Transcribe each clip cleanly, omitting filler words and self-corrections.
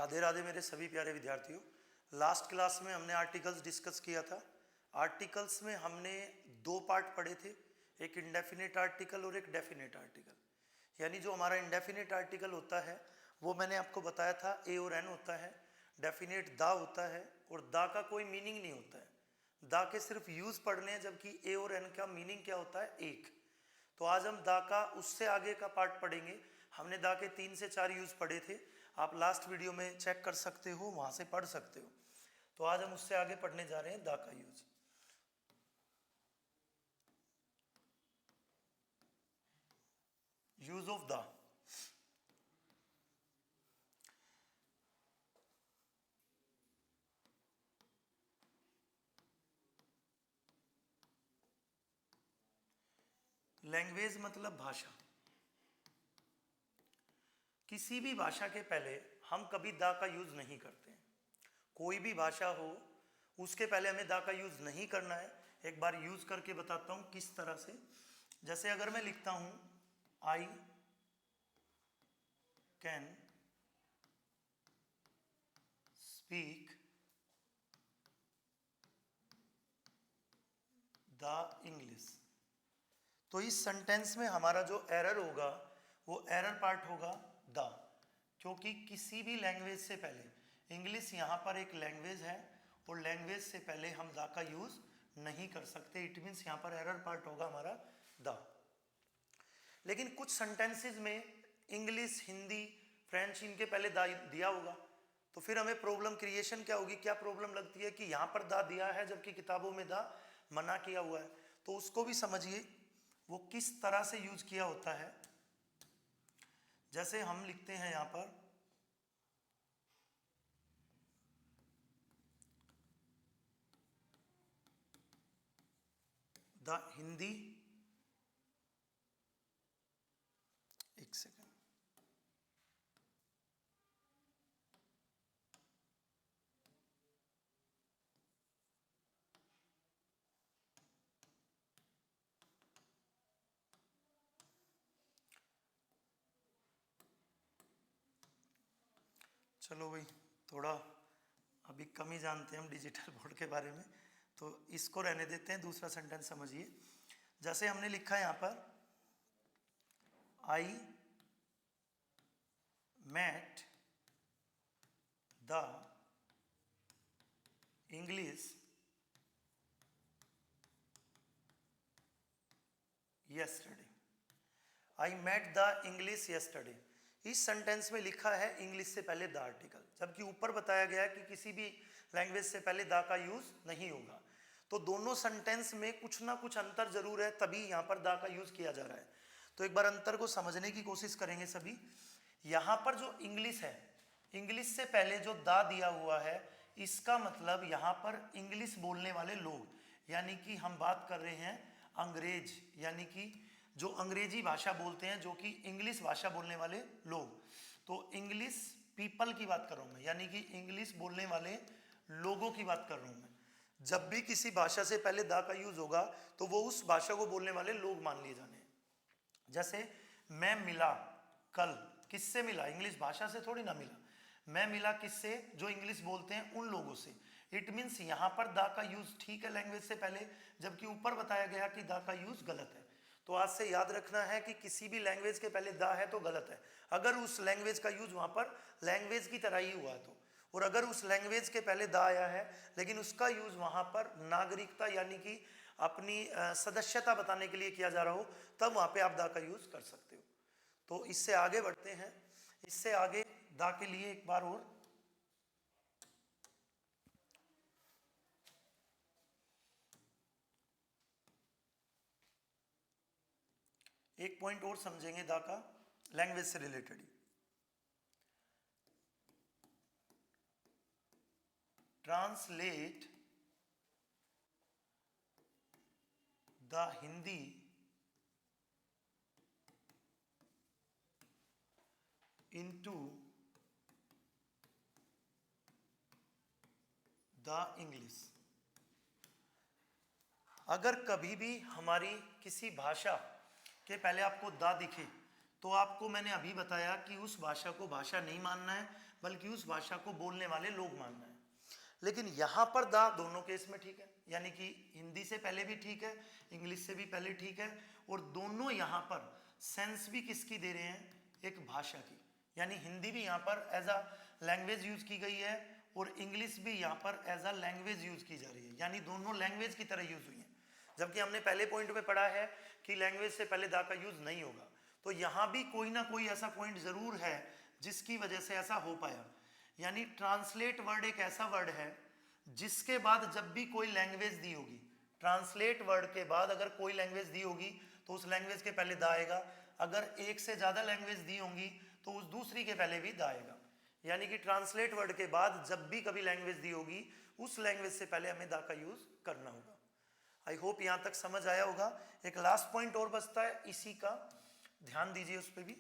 राधे राधे मेरे सभी प्यारे विद्यार्थियों। लास्ट क्लास में हमने आर्टिकल्स डिस्कस किया था। आर्टिकल्स में हमने दो पार्ट पढ़े थे, एक इंडेफिनिट आर्टिकल और एक डेफिनिट आर्टिकल। यानी जो हमारा इंडेफिनिट आर्टिकल होता है वो मैंने आपको बताया था ए और एन होता है, डेफिनिट दा होता है और दा का कोई मीनिंग नहीं होता है, दा के सिर्फ यूज पढ़ने हैं, जबकि ए और एन का मीनिंग क्या होता है, एक। तो आज हम दा का उससे आगे का पार्ट पढ़ेंगे। हमने दा के 3 से 4 यूज पढ़े थे, आप लास्ट वीडियो में चेक कर सकते हो, वहां से पढ़ सकते हो। तो आज हम उससे आगे पढ़ने जा रहे हैं दा का use. Use of the. Language मतलब भाषा। किसी भी भाषा के पहले हम कभी दा का यूज नहीं करते हैं। कोई भी भाषा हो उसके पहले हमें दा का यूज नहीं करना है। एक बार यूज करके बताता हूं किस तरह से। जैसे अगर मैं लिखता हूं I can speak the English, तो इस सेंटेंस में हमारा जो एरर होगा वो एरर पार्ट होगा द, क्योंकि किसी भी लैंग्वेज से पहले, इंग्लिश यहाँ पर एक लैंग्वेज है और लैंग्वेज से पहले हम द का यूज नहीं कर सकते। इट मीन्स यहाँ पर एरर पार्ट होगा हमारा द। लेकिन कुछ सेंटेंसेस में इंग्लिश, हिंदी, फ्रेंच, इनके पहले दा दिया होगा, तो फिर हमें प्रॉब्लम क्रिएशन क्या होगी, क्या प्रॉब्लम लगती है कि यहाँ पर दा दिया है जबकि किताबों में दा मना किया हुआ है। तो उसको भी समझिए वो किस तरह से यूज किया होता है। जैसे हम लिखते हैं यहां पर द हिंदी, एक सेकंड, चलो भाई थोड़ा अभी कम ही जानते हैं हम डिजिटल बोर्ड के बारे में, तो इसको रहने देते हैं। दूसरा सेंटेंस समझिए। जैसे हमने लिखा है यहां पर I met the English yesterday. I met the English yesterday, इस सेंटेंस में लिखा है इंग्लिश से पहले द आर्टिकल, जबकि ऊपर बताया गया है कि किसी भी लैंग्वेज से पहले द का यूज नहीं होगा। तो दोनों सेंटेंस में कुछ ना कुछ अंतर जरूर है, तभी यहां पर द का यूज किया जा रहा है। तो एक बार अंतर को समझने की कोशिश करेंगे सभी। यहां पर जो इंग्लिश है, इंग्लिश से पहले जो द दिया हुआ है, इसका मतलब यहां पर इंग्लिश बोलने वाले लोग, यानी कि हम बात कर रहे हैं अंग्रेज, यानी कि जो अंग्रेजी भाषा बोलते हैं, जो कि इंग्लिश भाषा बोलने वाले लोग। तो इंग्लिश पीपल की बात कर रहा हूं मैं, यानी कि इंग्लिश बोलने वाले लोगों की बात कर रहा हूं मैं। जब भी किसी भाषा से पहले दा का यूज होगा तो वो उस भाषा को बोलने वाले लोग मान लिए जाने। जैसे मैं मिला कल, किससे मिला, इंग्लिश भाषा से थोड़ी ना मिला। मैं मिला किससे, जो इंग्लिश बोलते हैं उन लोगों से। इट मीन्स यहां पर दा का यूज ठीक है लैंग्वेज से पहले, जबकि ऊपर बताया गया कि दा का यूज गलत है। तो आज से याद रखना है कि किसी भी लैंग्वेज के पहले दा है तो गलत है, अगर उस लैंग्वेज का यूज वहां पर लैंग्वेज की तरह ही हुआ तो। और अगर उस लैंग्वेज के पहले दा आया है लेकिन उसका यूज वहां पर नागरिकता यानी कि अपनी सदस्यता बताने के लिए किया जा रहा हो, तब वहां पे आप दा का यूज कर सकते हो। तो इससे आगे बढ़ते हैं। इससे आगे दा के लिए एक बार और एक पॉइंट और समझेंगे दा का, लैंग्वेज से related he. Translate the Hindi into the English. अगर कभी भी हमारी किसी भाषा के पहले आपको दा दिखे तो आपको मैंने अभी बताया कि उस भाषा को भाषा नहीं मानना है, बल्कि उस भाषा को बोलने वाले लोग मानना है। लेकिन यहाँ पर दा दोनों केस में ठीक है, यानी कि हिंदी से पहले भी ठीक है, इंग्लिश से भी पहले ठीक है, और दोनों यहाँ पर सेंस भी किसकी दे रहे हैं, एक भाषा की। यानी हिंदी भी यहाँ पर एज अ लैंग्वेज यूज की गई है और इंग्लिश भी यहाँ पर एज अ लैंग्वेज यूज की जा रही है, यानी दोनों लैंग्वेज की तरह यूज हुई है। जबकि हमने पहले पॉइंट में पढ़ा है कि लैंग्वेज से पहले दा का यूज नहीं होगा, तो यहाँ भी कोई ना कोई ऐसा पॉइंट जरूर है जिसकी वजह से ऐसा हो पाया। यानी ट्रांसलेट वर्ड एक ऐसा वर्ड है जिसके बाद जब भी कोई लैंग्वेज दी होगी, ट्रांसलेट वर्ड के बाद अगर कोई लैंग्वेज दी होगी तो उस लैंग्वेज के पहले दा आएगा, अगर एक से ज्यादा लैंग्वेज दी होंगी तो उस दूसरी के पहले भी दा आएगा। यानी कि ट्रांसलेट वर्ड के बाद जब भी कभी लैंग्वेज दी होगी उस लैंग्वेज से पहले हमें दा का यूज करना होगा। आई होप यहां तक समझ आया होगा। एक लास्ट पॉइंट और बचता है इसी का, ध्यान दीजिए उस पर भी।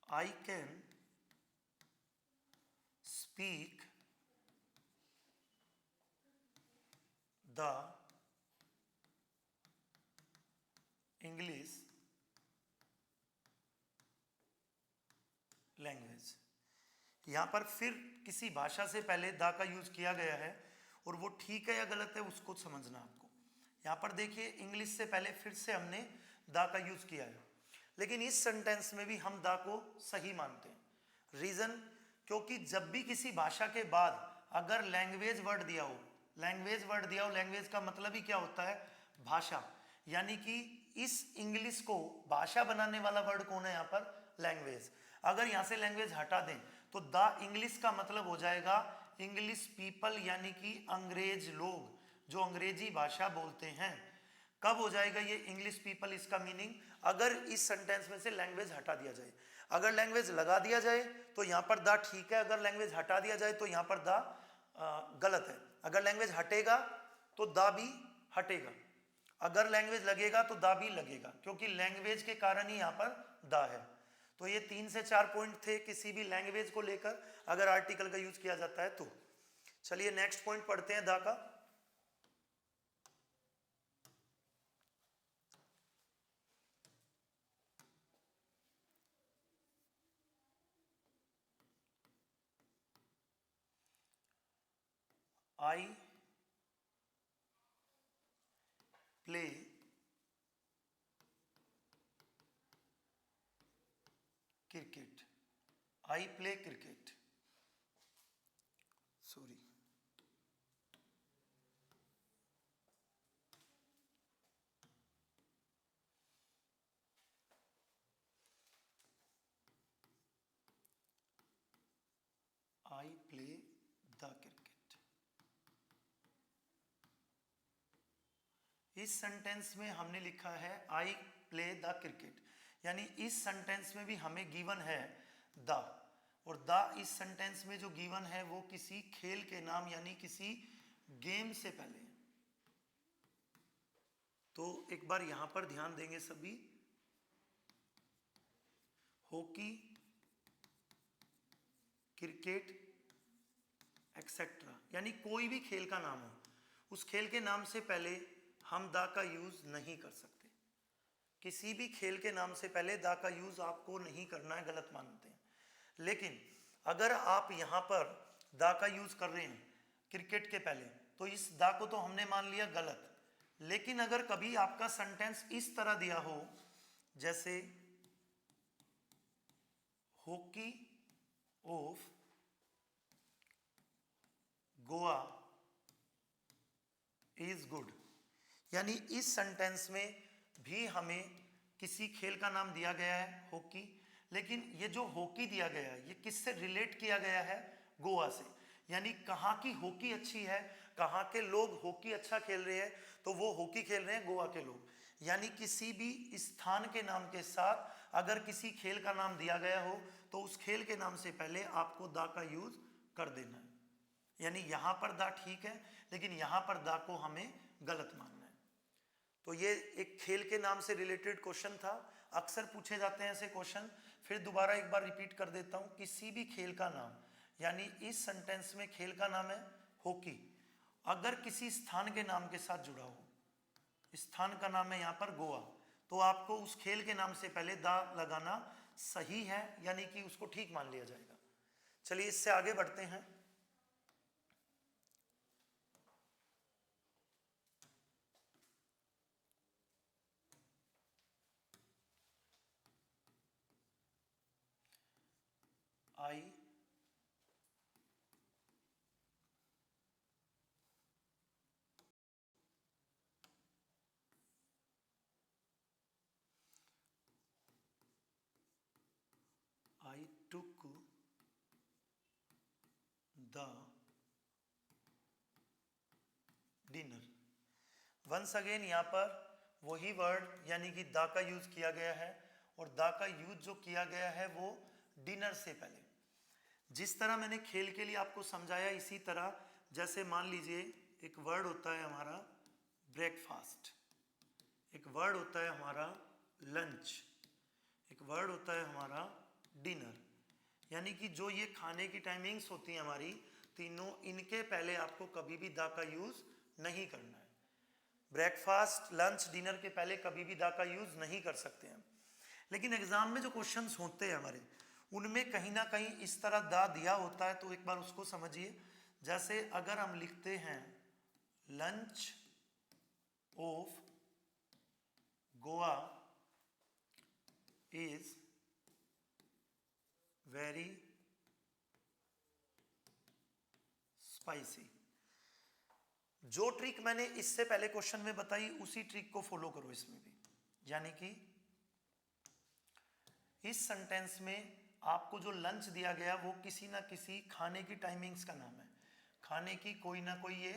I can speak the English language. यहां पर फिर किसी भाषा से पहले दा का यूज किया गया है और वो ठीक है या गलत है उसको समझना आपको। यहां पर देखिए इंग्लिश से पहले फिर से हमने दा का यूज किया है, लेकिन इस सेंटेंस में भी हम दा को सही मानते हैं। रीजन, क्योंकि जब भी किसी भाषा के बाद अगर लैंग्वेज वर्ड दिया हो, लैंग्वेज वर्ड दिया हो, लैंग्वेज का मतलब ही क्या होता है, भाषा। यानी कि इस इंग्लिश को भाषा बनाने वाला वर्ड कौन है यहाँ पर, लैंग्वेज। अगर यहाँ से लैंग्वेज हटा दें तो द इंग्लिश का मतलब हो जाएगा इंग्लिश पीपल, यानी कि अंग्रेज लोग जो अंग्रेजी भाषा बोलते हैं। कब हो जाएगा ये इंग्लिश पीपल, इसका मीनिंग अगर इस सेंटेंस में से लैंग्वेज हटा दिया जाए। अगर लैंग्वेज लगा दिया जाए तो यहाँ पर द ठीक है, अगर लैंग्वेज हटा दिया जाए तो यहाँ पर द गलत है। अगर लैंग्वेज हटेगा तो द भी हटेगा, अगर लैंग्वेज लगेगा तो दा भी लगेगा, क्योंकि लैंग्वेज के कारण ही यहाँ पर दा है। तो ये 3 से 4 पॉइंट थे किसी भी लैंग्वेज को लेकर अगर आर्टिकल का यूज किया जाता है तो। चलिए नेक्स्ट पॉइंट पढ़ते हैं दा का। I play cricket, I play cricket, sorry, I play the cricket. इस सेंटेंस में हमने लिखा है आई प्ले द क्रिकेट, यानी इस सेंटेंस में भी हमें गिवन है द, और द इस सेंटेंस में जो गिवन है वो किसी खेल के नाम यानी किसी गेम से पहले। तो एक बार यहां पर ध्यान देंगे सभी, हॉकी, क्रिकेट एक्सेट्रा, यानी कोई भी खेल का नाम हो, उस खेल के नाम से पहले हम दा का यूज नहीं कर सकते। किसी भी खेल के नाम से पहले दा का यूज आपको नहीं करना है, गलत मानते हैं। लेकिन अगर आप यहां पर दा का यूज कर रहे हैं क्रिकेट के पहले, तो इस दा को तो हमने मान लिया गलत। लेकिन अगर कभी आपका सेंटेंस इस तरह दिया हो, जैसे hockey of Goa is good, यानी इस सेंटेंस में भी हमें किसी खेल का नाम दिया गया है हॉकी, लेकिन ये जो हॉकी दिया गया है ये किससे रिलेट किया गया है, गोवा से। यानी कहाँ की हॉकी अच्छी है, कहाँ के लोग हॉकी अच्छा खेल रहे हैं, तो वो हॉकी खेल रहे हैं गोवा के लोग। यानी किसी भी स्थान के नाम के साथ अगर किसी खेल का नाम दिया गया हो तो उस खेल के नाम से पहले आपको दा का यूज कर देना है। यानी यहां पर दा ठीक है, लेकिन यहां पर दा को हमें गलत मानना है। तो ये एक खेल के नाम से रिलेटेड क्वेश्चन था, अक्सर पूछे जाते हैं ऐसे क्वेश्चन। फिर दोबारा एक बार रिपीट कर देता हूं, किसी भी खेल का नाम, यानी इस सेंटेंस में खेल का नाम है हॉकी, अगर किसी स्थान के नाम के साथ जुड़ा हो, स्थान का नाम है यहाँ पर गोवा, तो आपको उस खेल के नाम से पहले दा लगाना सही है, यानी कि उसको ठीक मान लिया जाएगा। चलिए इससे आगे बढ़ते हैं। I took the dinner। Once again यहाँ पर वही वर्ड यानी कि दा का यूज किया गया है, और दा का यूज जो किया गया है वो डिनर से पहले। जिस तरह मैंने खेल के लिए आपको समझाया, इसी तरह जैसे मान लीजिए एक वर्ड होता है हमारा ब्रेकफास्ट, एक वर्ड होता है हमारा लंच, एक वर्ड होता है हमारा डिनर, यानी कि जो ये खाने की टाइमिंग्स होती हैं हमारी तीनों, इनके पहले आपको कभी भी दा का यूज नहीं करना है। ब्रेकफास्ट, लंच, डिनर के पहले कभी भी दा का यूज नहीं कर सकते हैं। लेकिन एग्जाम में जो क्वेश्चंस होते हैं हमारे, उनमें कहीं ना कहीं इस तरह दा दिया होता है, तो एक बार उसको समझिए। जैसे अगर हम लिखते हैं lunch of Goa is very spicy. जो ट्रिक मैंने इससे पहले क्वेश्चन में बताई, उसी ट्रिक को फॉलो करो इसमें भी। यानी कि इस सेंटेंस में आपको जो लंच दिया गया वो किसी ना किसी खाने की टाइमिंग्स का नाम है, खाने की कोई ना कोई ये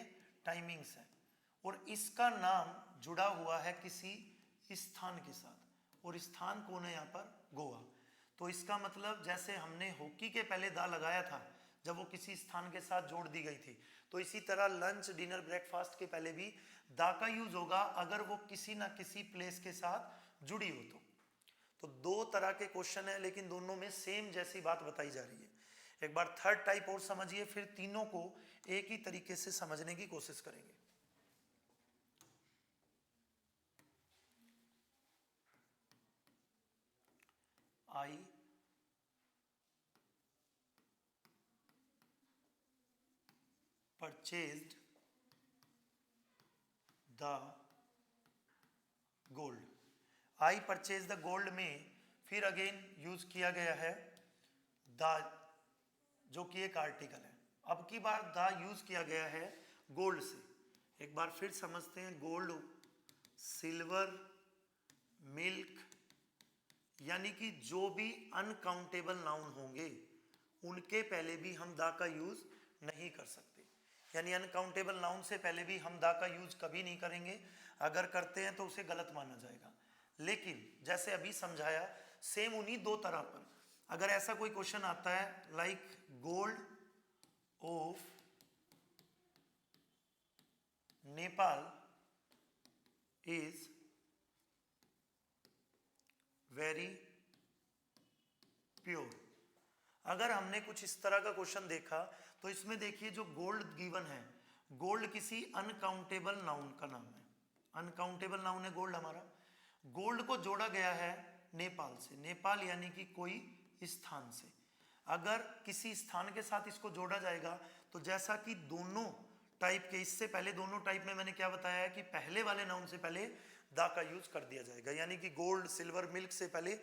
टाइमिंग्स है, और इसका नाम जुड़ा हुआ है किसी स्थान के साथ, और स्थान कौन है यहाँ पर? गोवा। तो इसका मतलब जैसे हमने हॉकी के पहले दा लगाया था जब वो किसी स्थान के साथ जोड़ दी गई थी, तो इसी तरह लंच, डिनर, ब्रेकफास्ट के पहले भी दा का यूज होगा अगर वो किसी ना किसी प्लेस के साथ जुड़ी हो तो दो तरह के क्वेश्चन है, लेकिन दोनों में सेम जैसी बात बताई जा रही है। एक बार थर्ड टाइप और समझिए, फिर तीनों को एक ही तरीके से समझने की कोशिश करेंगे। I purchased the gold. I purchase the gold में फिर अगेन यूज किया गया है द, जो कि एक आर्टिकल है। अब की बार द यूज किया गया है गोल्ड से। एक बार फिर समझते हैं, गोल्ड, सिल्वर, मिल्क, यानी कि जो भी अनकाउंटेबल नाउन होंगे उनके पहले भी हम दा का यूज नहीं कर सकते। यानी अनकाउंटेबल नाउन से पहले भी हम दा का यूज कभी नहीं करेंगे, अगर करते हैं तो उसे गलत माना जाएगा। लेकिन जैसे अभी समझाया, सेम उन्हीं दो तरह पर अगर ऐसा कोई क्वेश्चन आता है like gold of Nepal is very pure, अगर हमने कुछ इस तरह का क्वेश्चन देखा तो इसमें देखिए जो गोल्ड गिवन है, गोल्ड किसी अनकाउंटेबल नाउन का नाम है, अनकाउंटेबल नाउन है गोल्ड हमारा। गोल्ड को जोड़ा गया है नेपाल से, नेपाल यानी कि कोई स्थान से। अगर किसी स्थान के साथ इसको जोड़ा जाएगा तो जैसा कि दोनों टाइप के, इससे पहले दोनों टाइप में मैंने क्या बताया है कि पहले वाले नाउन से पहले दा का यूज कर दिया जाएगा। यानी कि गोल्ड, सिल्वर, मिल्क से पहले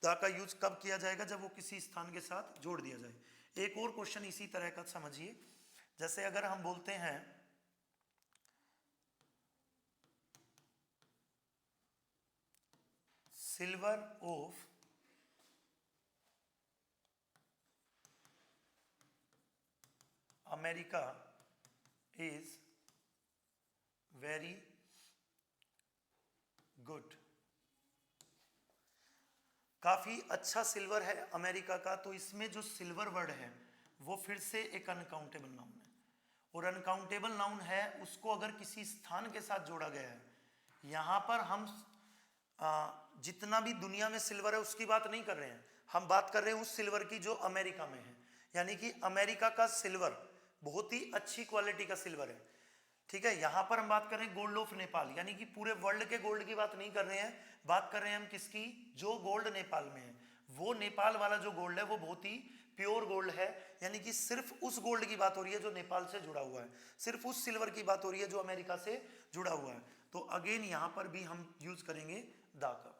दा का यूज कब किया जाएगा? जब वो किसी स्थान के साथ जोड़ दिया जाए। एक और क्वेश्चन इसी तरह का समझिए, जैसे अगर हम बोलते हैं silver of America is very good, काफी अच्छा सिल्वर है अमेरिका का। तो इसमें जो सिल्वर वर्ड है वो फिर से एक अनकाउंटेबल नाउन है, और अनकाउंटेबल नाउन है उसको अगर किसी स्थान के साथ जोड़ा गया है, यहां पर हम जितना भी दुनिया में सिल्वर है उसकी बात नहीं कर रहे हैं, हम बात कर रहे हैं उस सिल्वर की जो अमेरिका में है। यानी कि अमेरिका का सिल्वर बहुत ही अच्छी क्वालिटी का सिल्वर है, ठीक है, यहां पर हम बात कर रहे हैं गोल्ड ऑफ नेपाल, यानी कि पूरे वर्ल्ड के गोल्ड की बात नहीं कर रहे हैं, बात कर रहे हैं हम किसकी, जो गोल्ड नेपाल में है, वो नेपाल वाला जो गोल्ड है वो बहुत ही प्योर गोल्ड है, यानी कि सिर्फ उस गोल्ड की बात हो रही है जो नेपाल से जुड़ा हुआ है, सिर्फ उस सिल्वर की बात हो रही है जो अमेरिका से जुड़ा हुआ है। तो अगेन यहां पर भी हम यूज करेंगे दा का।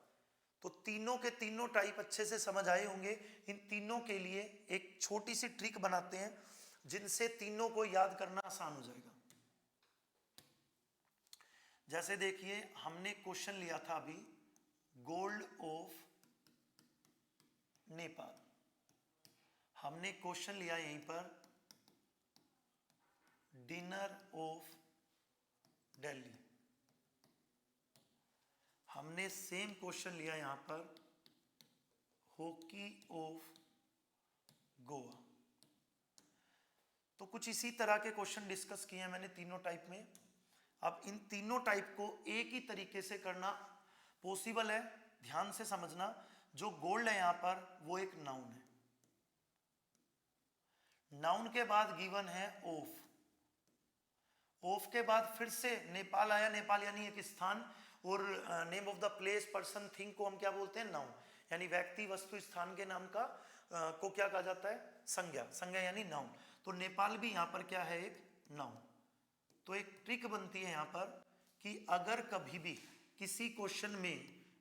तो तीनों के तीनों टाइप अच्छे से समझ आए होंगे। इन तीनों के लिए एक छोटी सी ट्रिक बनाते हैं जिनसे तीनों को याद करना आसान हो जाएगा। जैसे देखिए, हमने क्वेश्चन लिया था अभी गोल्ड ऑफ नेपाल, हमने क्वेश्चन लिया यहीं पर डिनर ऑफ दिल्ली, हमने सेम क्वेश्चन लिया यहां पर हॉकी ऑफ गोवा। तो कुछ इसी तरह के क्वेश्चन डिस्कस किए हैं मैंने तीनों टाइप में। अब इन तीनों टाइप को एक ही तरीके से करना पॉसिबल है। ध्यान से समझना, जो गोल्ड है यहां पर वो एक नाउन है, नाउन के बाद गिवन है ऑफ, ऑफ के बाद फिर से नेपाल आया, नेपाल यानी एक स्थान, और name of the place person thing को हम क्या बोलते हैं, नाउन, यानी व्यक्ति वस्तु स्थान के नाम का को क्या कहा जाता है, संज्ञा, संज्ञा यानी नाउन। तो नेपाल भी यहां पर क्या है, एक नाउन। तो एक ट्रिक बनती है यहां पर कि अगर कभी भी किसी क्वेश्चन में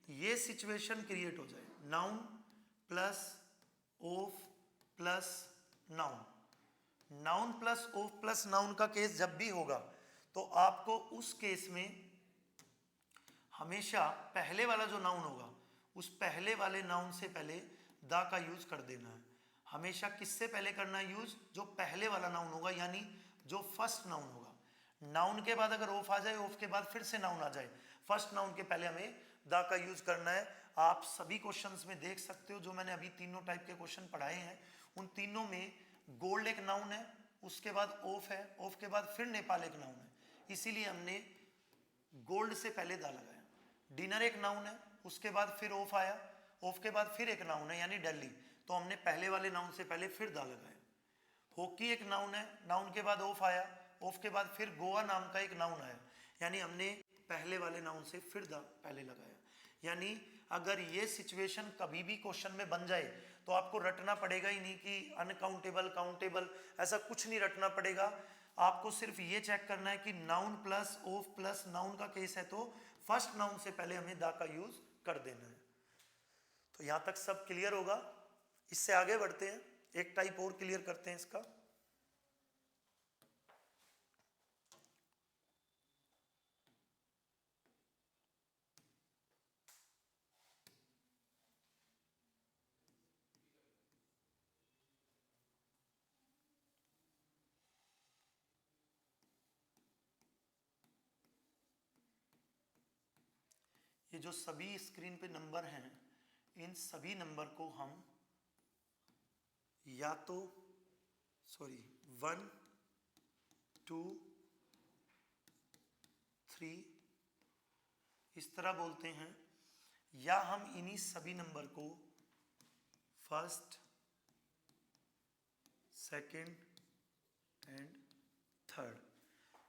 ये सिचुएशन क्रिएट हो जाए, noun plus of plus noun, noun plus of plus noun का केस जब भी होगा तो आपको उस केस में हमेशा पहले वाला जो नाउन होगा उस पहले वाले नाउन से पहले दा का यूज कर देना है। हमेशा किससे पहले करना है यूज, जो पहले वाला नाउन होगा, यानी जो फर्स्ट नाउन होगा। नाउन के बाद अगर ऑफ आ जाए, ऑफ के बाद फिर से नाउन आ जाए, फर्स्ट नाउन के पहले हमें दा का यूज करना है। आप सभी क्वेश्चंस में देख सकते हो, जो मैंने अभी तीनों टाइप के क्वेश्चन पढ़ाए हैं उन तीनों में गोल्ड एक नाउन है, उसके बाद ऑफ है, ऑफ के बाद फिर नेपाल एक नाउन है, इसीलिए हमने गोल्ड से पहले दा लगाया। डिनर एक नाउन है, उसके बाद फिर ऑफ आया, ऑफ के बाद फिर एक नाउन है यानी दिल्ली, तो हमने पहले वाले नाउन से पहले फिर दा लगाया। हॉकी एक नाउन है, नाउन के बाद ऑफ आया, ऑफ के बाद फिर गोवा नाम का एक नाउन आया, यानी हमने पहले वाले नाउन से फिर दा पहले लगाया। यानी अगर ये सिचुएशन कभी भी क्वेश्चन में बन जाए तो आपको रटना पड़ेगा ही नहीं कि अनकाउंटेबल काउंटेबल, ऐसा कुछ नहीं रटना पड़ेगा। आपको सिर्फ ये चेक करना है कि noun plus of plus noun का केस है तो फर्स्ट नाउन से पहले हमें दा का यूज कर देना है। तो यहां तक सब क्लियर होगा। इससे आगे बढ़ते हैं, एक टाइप और क्लियर करते हैं इसका। ये जो सभी स्क्रीन पे नंबर हैं, इन सभी नंबर को हम या तो 1 2 3 इस तरह बोलते हैं, या हम इन्हीं सभी नंबर को फर्स्ट सेकंड एंड थर्ड,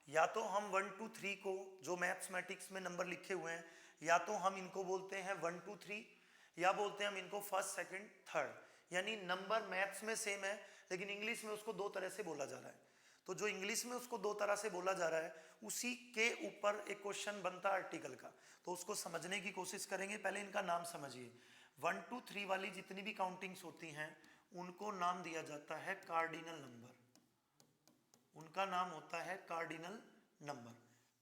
या तो हम 1 2 3 को जो मैथमेटिक्स में नंबर लिखे हुए हैं, या तो हम इनको बोलते हैं 1 2 3, या बोलते हैं हम इनको फर्स्ट सेकंड थर्ड। यानी नंबर मैथ्स में सेम है लेकिन इंग्लिश में उसको दो तरह से बोला जा रहा है। तो जो इंग्लिश में उसको दो तरह से बोला जा रहा है उसी के ऊपर एक क्वेश्चन बनता है आर्टिकल का, तो उसको समझने की कोशिश करेंगे। पहले इनका नाम समझिए। 1 2 3 वाली जितनी भी काउंटिंग्स होती हैं उनको नाम दिया जाता है कार्डिनल नंबर, उनका नाम होता है कार्डिनल नंबर।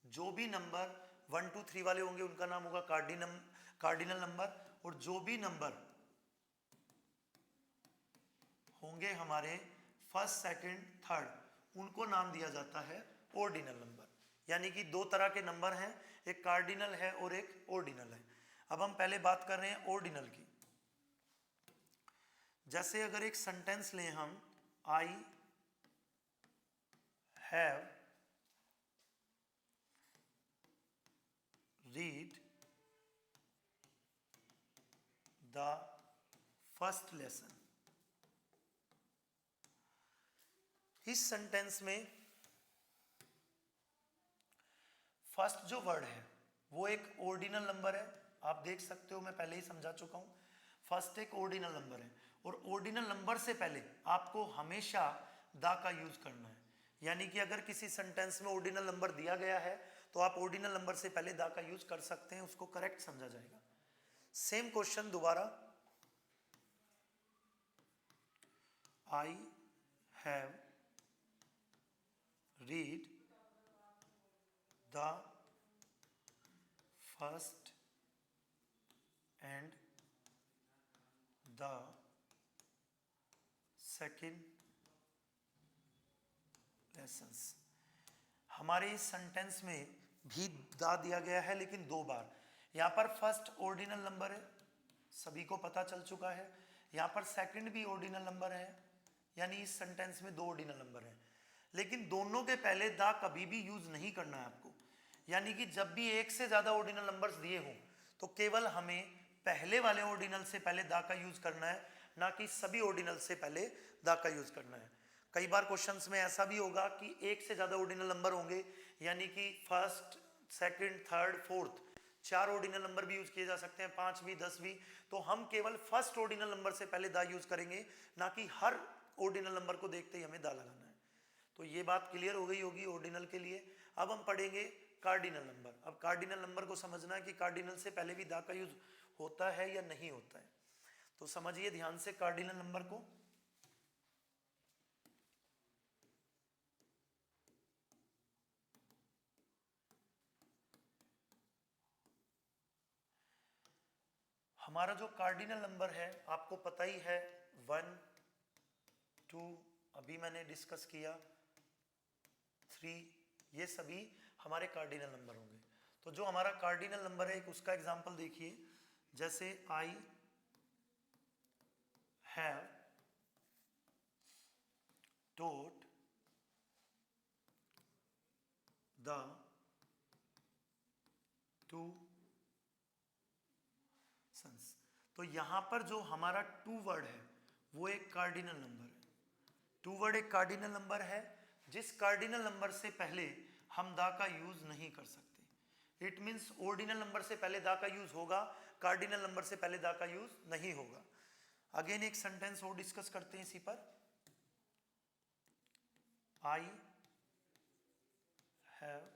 जो भी नंबर 1 2 3 वाले होंगे उनका नाम होगा कार्डिनल नंबर, और जो भी नंबर होंगे हमारे फर्स्ट सेकंड थर्ड उनको नाम दिया जाता है ऑर्डिनल नंबर। यानी कि दो तरह के नंबर हैं, एक कार्डिनल है और एक ऑर्डिनल है। अब हम पहले बात कर रहे हैं ऑर्डिनल की। जैसे अगर एक सेंटेंस लें हम, I have read the first lesson, इस सेंटेंस में फर्स्ट जो वर्ड है वो एक ऑर्डिनल नंबर है, आप देख सकते हो, मैं पहले ही समझा चुका हूं। फर्स्ट एक ऑर्डिनल नंबर है और ऑर्डिनल नंबर से पहले आपको हमेशा दा का यूज करना है। यानी कि अगर किसी सेंटेंस में ऑर्डिनल नंबर दिया गया है तो आप ऑर्डिनल नंबर से पहले दा का यूज कर सकते हैं, उसको करेक्ट समझा जाएगा। सेम क्वेश्चन दोबारा, I have read the first and the second lessons. हमारे इस सेंटेंस में भी दा दिया गया है लेकिन 2 बार। यहाँ पर फर्स्ट ऑर्डिनल नंबर है, सभी को पता चल चुका है। यहाँ पर सेकंड भी ऑर्डिनल नंबर है, यानी इस सेंटेंस में 2 ऑर्डिनल नंबर है। लेकिन दोनों के पहले दा कभी भी यूज नहीं करना है आपको। यानी कि जब भी एक से ज्यादा ऑर्डिनल नंबर्स दिए हों तो केवल हमें पहले वाले ऑर्डिनल से पहले दा का यूज करना है, ना कि सभी ऑर्डिनल से पहले दा का यूज करना है। कई बार क्वेश्चंस में ऐसा भी होगा कि एक से ज्यादा ऑर्डिनल नंबर होंगे, यानी कि first, second, third, fourth 4 ordinal number भी यूज किए जा सकते हैं, 5 भी, 10 भी। तो हम केवल फर्स्ट ऑर्डिनल नंबर से पहले दा यूज करेंगे, ना कि हर ऑर्डिनल नंबर को देखते ही हमें दा लगाना है। तो ये बात क्लियर हो गई होगी ऑर्डिनल के लिए। अब हम पढ़ेंगे कार्डिनल नंबर। अब कार्डिनल नंबर को समझना है कि कार्डिनल से पहले भी दा का यूज होता है या नहीं होता है। तो समझिए ध्यान से कार्डिनल नंबर को। हमारा जो कार्डिनल नंबर है आपको पता ही है, 1, 2, अभी मैंने डिस्कस किया, 3, ये सभी हमारे कार्डिनल नंबर होंगे। तो जो हमारा कार्डिनल नंबर है एक उसका एग्जांपल देखिए, जैसे आई हैव टॉट द 2 सन्स। तो यहां पर जो हमारा 2 वर्ड है वो एक कार्डिनल नंबर है। 2 वर्ड एक कार्डिनल नंबर है, जिस कार्डिनल नंबर से पहले हम दा का यूज नहीं कर सकते। इट मीन्स ऑर्डिनल नंबर से पहले दा का यूज होगा, कार्डिनल नंबर से पहले दा का यूज नहीं होगा। अगेन एक सेंटेंस और डिस्कस करते हैं इसी पर। I have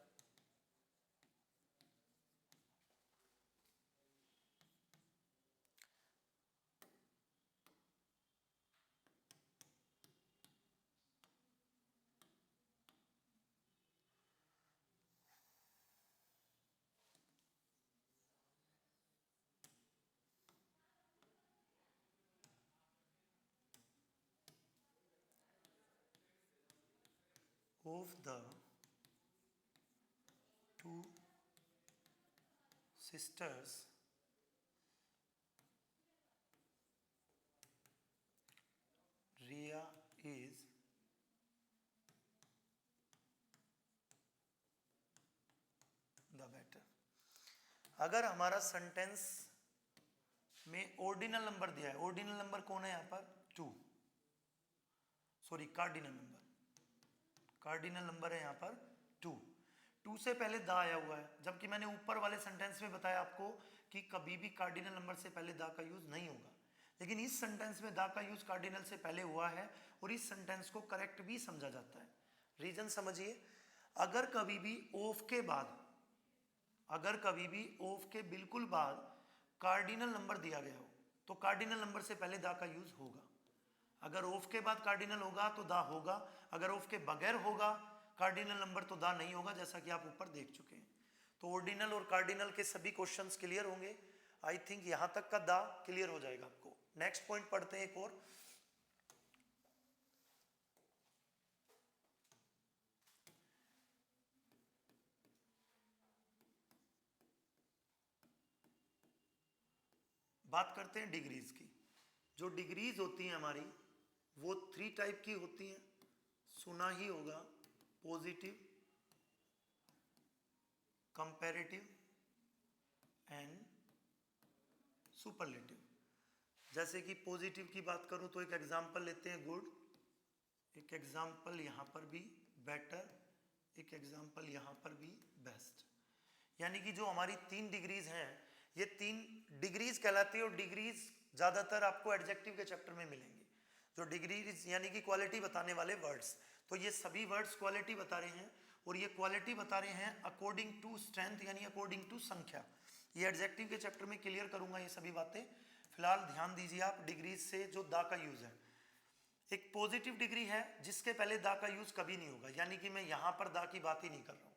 of the 2 sisters Riya is the better। अगर हमारा सेंटेंस में ऑर्डिनल नंबर दिया है, ऑर्डिनल नंबर कौन है यहाँ पर, 2, sorry cardinal number, cardinal number है यहाँ पर 2 से पहले दा आया हुआ है, जबकि मैंने ऊपर वाले सेंटेंस में बताया आपको कि कभी भी कार्डिनल नंबर से पहले दा का यूज नहीं होगा। लेकिन इस सेंटेंस में दा का यूज कार्डिनल से पहले हुआ है और इस सेंटेंस को करेक्ट भी समझा जाता है। रीजन समझिए, अगर कभी भी ऑफ के बाद, अगर कभी भी ऑफ के बिल्कुल बाद कार्डिनल नंबर दिया गया हो तो कार्डिनल नंबर से पहले दा का यूज होगा। अगर ऑफ के बाद कार्डिनल होगा तो दा होगा, अगर ऑफ के बगैर होगा कार्डिनल नंबर तो दा नहीं होगा, जैसा कि आप ऊपर देख चुके हैं। तो ऑर्डिनल और कार्डिनल के सभी क्वेश्चंस क्लियर होंगे। आई थिंक यहां तक का दा क्लियर हो जाएगा आपको। नेक्स्ट पॉइंट पढ़ते हैं एक और। बात करते हैं डिग्रीज की। जो डिग्रीज होती हैं हमारी वो 3 टाइप की होती हैं, सुना ही होगा, पॉजिटिव, कंपैरेटिव एंड सुपरलेटिव। जैसे कि पॉजिटिव की बात करूं तो एक एग्जांपल लेते हैं गुड, एक एग्जांपल यहां पर भी बेटर, एक एग्जांपल यहां पर भी बेस्ट। यानी कि जो हमारी 3 डिग्रीज हैं, ये 3 डिग्रीज कहलाती है, और डिग्रीज ज्यादातर आपको एडजेक्टिव के चैप्टर में मिलेंगी, जो डिग्रीज यानी कि क्वालिटी बताने वाले वर्ड्स। तो ये सभी वर्ड्स क्वालिटी बता रहे हैं, और ये क्वालिटी बता रहे हैं अकॉर्डिंग टू स्ट्रेंथ, यानी अकॉर्डिंग टू संख्या। ये एडजेक्टिव के चैप्टर में क्लियर करूंगा ये सभी बातें। फिलहाल ध्यान दीजिए आप डिग्रीज से जो दा का यूज है। एक पॉजिटिव डिग्री है जिसके पहले दा का यूज कभी नहीं होगा, यानी कि मैं यहां पर दा की बात ही नहीं कर रहा हूं।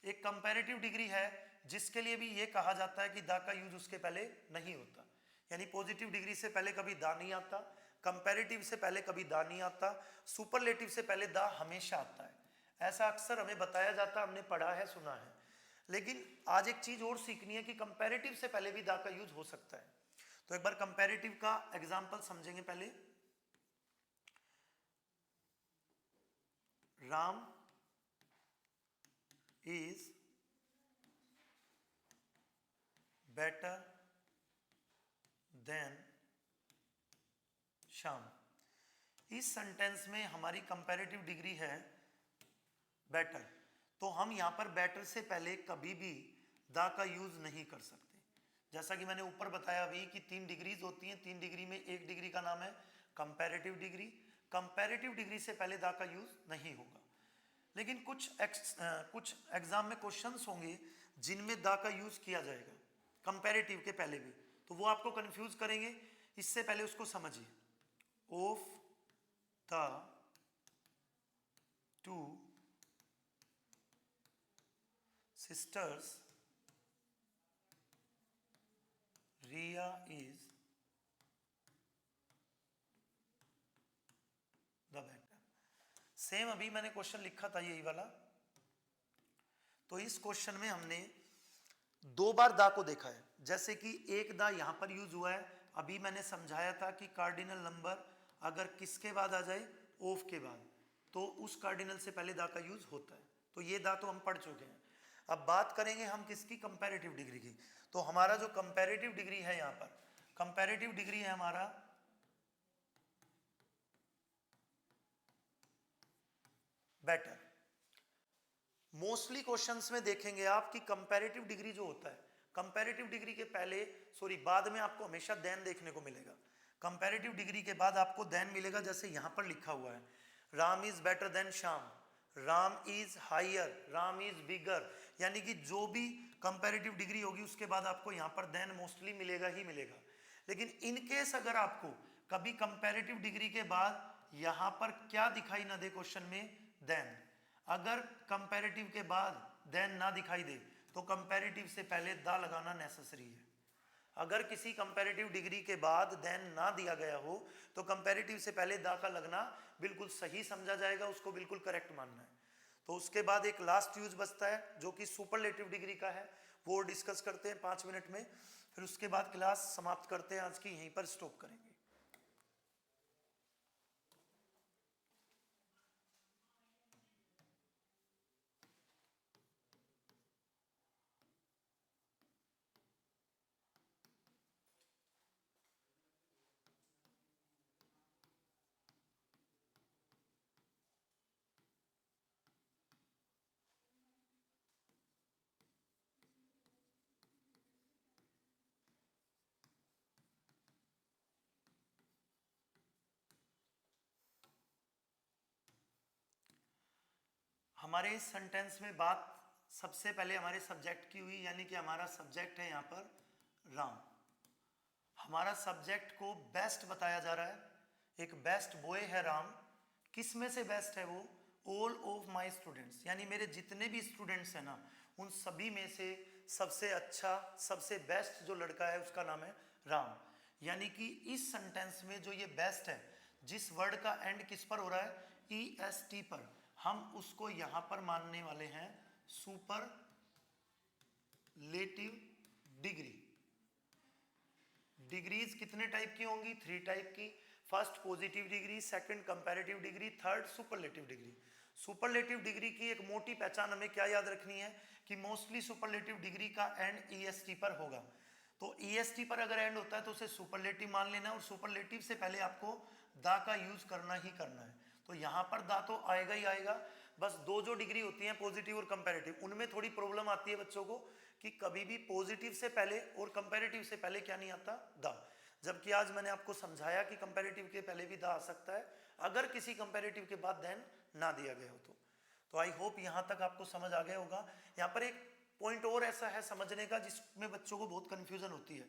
एक कंपैरेटिव डिग्री है जिसके लिए भी ये कहा जाता है कि दा का यूज उसके पहले नहीं होता, यानी पॉजिटिव डिग्री से पहले कभी दा नहीं आता, कंपैरेटिव से पहले कभी दा नहीं आता, सुपरलेटिव से पहले दा हमेशा आता है। ऐसा अक्सर हमें बताया जाता, हमने पढ़ा है, सुना है। लेकिन आज एक चीज और सीखनी है कि कंपैरेटिव से पहले भी दा का यूज हो सकता है। तो एक बार कंपैरेटिव का एग्जांपल समझेंगे पहले। Ram is better than Shyam. इस सेंटेंस में हमारी कंपैरेटिव डिग्री है बेटर, तो हम यहां पर बेटर से पहले कभी भी दा का यूज नहीं कर सकते। जैसा कि मैंने ऊपर बताया अभी कि 3 डिग्रीज होती हैं, 3 डिग्री में एक डिग्री का नाम है कंपैरेटिव डिग्री। कंपैरेटिव डिग्री से पहले दा का यूज नहीं होगा। लेकिन कुछ एग्जाम में क्वेश्चंस होंगे जिनमें दा का यूज किया जाएगा कंपैरेटिव के पहले भी, तो वो आपको कंफ्यूज करेंगे। इससे पहले उसको समझिए। Of the two sisters Riya is the better. Same अभी मैंने क्वेश्चन लिखा था यही वाला, तो इस क्वेश्चन में हमने 2 बार दा को देखा है। जैसे कि एक दा यहां पर यूज हुआ है, अभी मैंने समझाया था कि कार्डिनल नंबर अगर किसके बाद आ जाए, ऑफ के बाद, तो उस कार्डिनल से पहले दा का यूज होता है। तो ये दा तो हम पढ़ चुके हैं। अब बात करेंगे हम किसकी, कंपैरेटिव डिग्री की। तो हमारा जो कंपैरेटिव डिग्री है, यहां पर कंपैरेटिव डिग्री है हमारा बेटर। मोस्टली क्वेश्चंस में देखेंगे आप कि कंपैरेटिव डिग्री जो होता है, कंपैरेटिव डिग्री के पहले बाद में आपको हमेशा देन देखने को मिलेगा। कंपैरेटिव डिग्री के बाद आपको देन मिलेगा, जैसे यहां पर लिखा हुआ है Ram is better than Shyam, Ram is higher, Ram is bigger, यानी कि जो भी कंपैरेटिव डिग्री होगी उसके बाद आपको यहां पर देन मोस्टली मिलेगा ही मिलेगा। लेकिन इन केस अगर आपको कभी कंपैरेटिव डिग्री के बाद यहां पर क्या दिखाई ना दे क्वेश्चन में, देन, अगर कंपैरेटिव के बाद देन ना दिखाई दे तो कंपैरेटिव से पहले दा लगाना नेसेसरी है। अगर किसी कंपैरेटिव डिग्री के बाद देन ना दिया गया हो तो कंपैरेटिव से पहले दा का लगना बिल्कुल सही समझा जाएगा, उसको बिल्कुल करेक्ट मानना है। तो उसके बाद एक लास्ट यूज बचता है जो कि सुपरलेटिव डिग्री का है, वो डिस्कस करते हैं 5 मिनट में, फिर उसके बाद क्लास समाप्त करते हैं आज की, यहीं पर स्टॉप करेंगे। हमारे इस सेंटेंस में बात सबसे पहले हमारे सब्जेक्ट की हुई, यानी कि हमारा सब्जेक्ट है यहाँ पर राम। हमारा सब्जेक्ट को बेस्ट बताया जा रहा है, एक बेस्ट बॉय है राम। किस में से बेस्ट है वो, ऑल ऑफ माई स्टूडेंट्स, यानी मेरे जितने भी स्टूडेंट्स हैं ना उन सभी में से सबसे अच्छा, सबसे बेस्ट जो लड़का है उसका नाम है राम। यानी कि इस सेंटेंस में जो ये बेस्ट है, जिस वर्ड का एंड किस पर हो रहा है, EST पर, हम उसको यहां पर मानने वाले हैं सुपरलेटिव डिग्री। डिग्रीज कितने टाइप की होंगी, 3 टाइप की। First positive degree, second comparative degree, third superlative degree. Superlative degree की एक मोटी पहचान हमें क्या याद रखनी है कि मोस्टली सुपरलेटिव डिग्री का एंड EST पर होगा। तो EST पर अगर एंड होता है तो उसे सुपरलेटिव मान लेना, और सुपरलेटिव से पहले आपको दा का यूज करना ही करना है। तो यहां पर दा तो आएगा ही आएगा। बस दो जो डिग्री होती हैं पॉजिटिव और कंपैरेटिव, उनमें थोड़ी प्रॉब्लम आती है बच्चों को कि कभी भी पॉजिटिव से पहले और कंपैरेटिव से पहले क्या नहीं आता, द। जबकि आज मैंने आपको समझाया कि कंपैरेटिव के पहले भी द आ सकता है अगर किसी कंपैरेटिव के बाद देन ना दिया गया हो तो आई होप यहाँ तक आपको समझ आ गया होगा। यहाँ पर एक पॉइंट और ऐसा है समझने का जिसमें बच्चों को बहुत कंफ्यूजन होती है।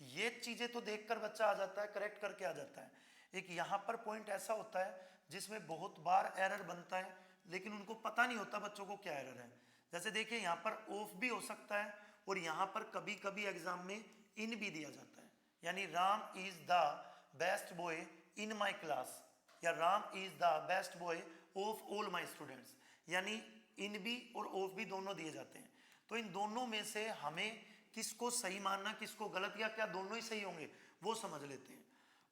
ये चीजें तो देखकर बच्चा आ जाता है, करेक्ट करके आ जाता है। एक यहाँ पर पॉइंट ऐसा होता है जिसमें बहुत बार एरर बनता है लेकिन उनको पता नहीं होता बच्चों को क्या एरर है। जैसे देखिए यहाँ पर ऑफ भी हो सकता है और यहाँ पर कभी कभी एग्जाम में इन भी दिया जाता है, यानी Ram is the best boy in my class या Ram is the best boy of all my students, यानी इन भी और ऑफ भी दोनों दिए जाते हैं। तो इन दोनों में से हमें किसको सही मानना किसको गलत, या क्या दोनों ही सही होंगे वो समझ लेते हैं।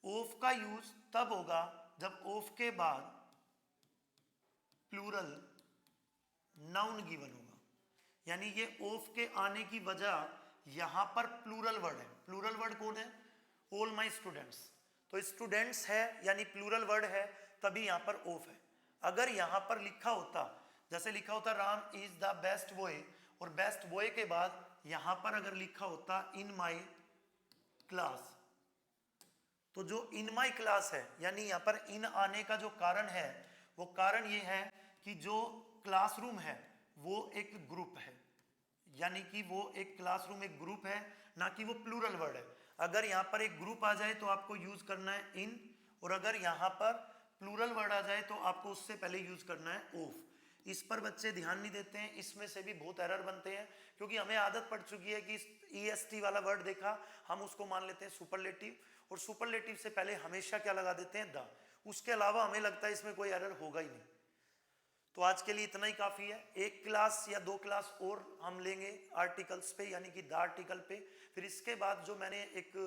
ऑफ का यूज तब होगा जब ऑफ के बाद प्लूरल नाउन गिवन होगा, यानी ये ऑफ के आने की वजह यहां पर प्लूरल वर्ड है। प्लूरल वर्ड कौन है, ऑल माई स्टूडेंट्स, तो स्टूडेंट्स है यानी प्लूरल वर्ड है तभी यहां पर ऑफ है। अगर यहां पर लिखा होता, जैसे लिखा होता Ram is the best boy और बेस्ट बॉय के बाद यहां पर अगर लिखा होता इन माई क्लास, तो जो इन माई क्लास है यानी यहां पर इन आने का जो कारण है वो कारण ये है कि जो क्लासरूम है वो एक ग्रुप है, यानी कि वो एक क्लासरूम एक ग्रुप है, ना कि वो प्लूरल वर्ड है। अगर यहाँ पर एक ग्रुप आ जाए तो आपको यूज करना है इन, और अगर यहाँ पर प्लूरल वर्ड आ जाए तो आपको उससे पहले यूज करना है ऑफ। इस पर बच्चे ध्यान नहीं देते हैं, इसमें से भी बहुत एरर बनते हैं क्योंकि हमें आदत पड़ चुकी है कि EST वाला वर्ड देखा हम उसको मान लेते हैं सुपरलेटिव, और सुपरलेटिव से पहले हमेशा क्या लगा देते हैं द। उसके अलावा हमें लगता है इसमें कोई एरर होगा ही नहीं। तो आज के लिए इतना ही काफी है। एक क्लास या दो क्लास और हम लेंगे आर्टिकल्स पे, यानी कि द आर्टिकल पे। फिर इसके बाद जो मैंने एक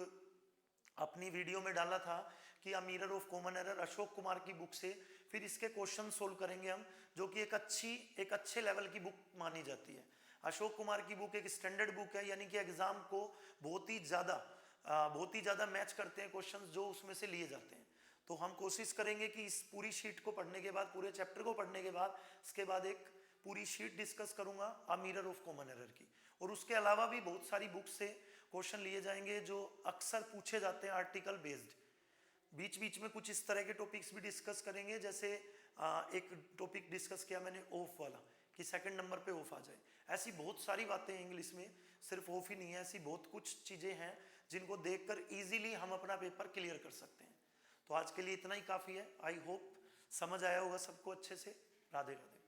अपनी वीडियो में डाला था कि a mirror of common error Ashok Kumar की बुक से, फिर इसके क्वेश्चन सोल्व करेंगे हम, जो कि एक अच्छे लेवल की बुक मानी जाती है। अशोक कुमार की बुक एक स्टैंडर्ड बुक है, यानी कि एग्जाम को बहुत ही ज़्यादा मैच करते हैं क्वेश्चंस जो उसमें से लिए जाते हैं। तो हम कोशिश करेंगे कि इस पूरी शीट को पढ़ने के बाद, पूरे चैप्टर को पढ़ने के बाद, इसके बाद एक पूरी शीट डिस्कस करूंगा a mirror of common error की। और उसके अलावा भी बहुत सारी बुक से क्वेश्चन लिए जाएंगे जो अक्सर पूछे जाते हैं आर्टिकल बेस्ड। बीच बीच में कुछ इस तरह के टॉपिक्स भी डिस्कस करेंगे, जैसे एक टॉपिक डिस्कस किया मैंने ऑफ वाला कि सेकंड नंबर पे ऑफ आ जाए। ऐसी बहुत सारी बातें हैं इंग्लिश में, सिर्फ ऑफ ही नहीं है, ऐसी बहुत कुछ चीज़ें हैं जिनको देखकर इजीली हम अपना पेपर क्लियर कर सकते हैं। तो आज के लिए इतना ही काफ़ी है। आई होप समझ आया होगा सबको अच्छे से। राधे राधे।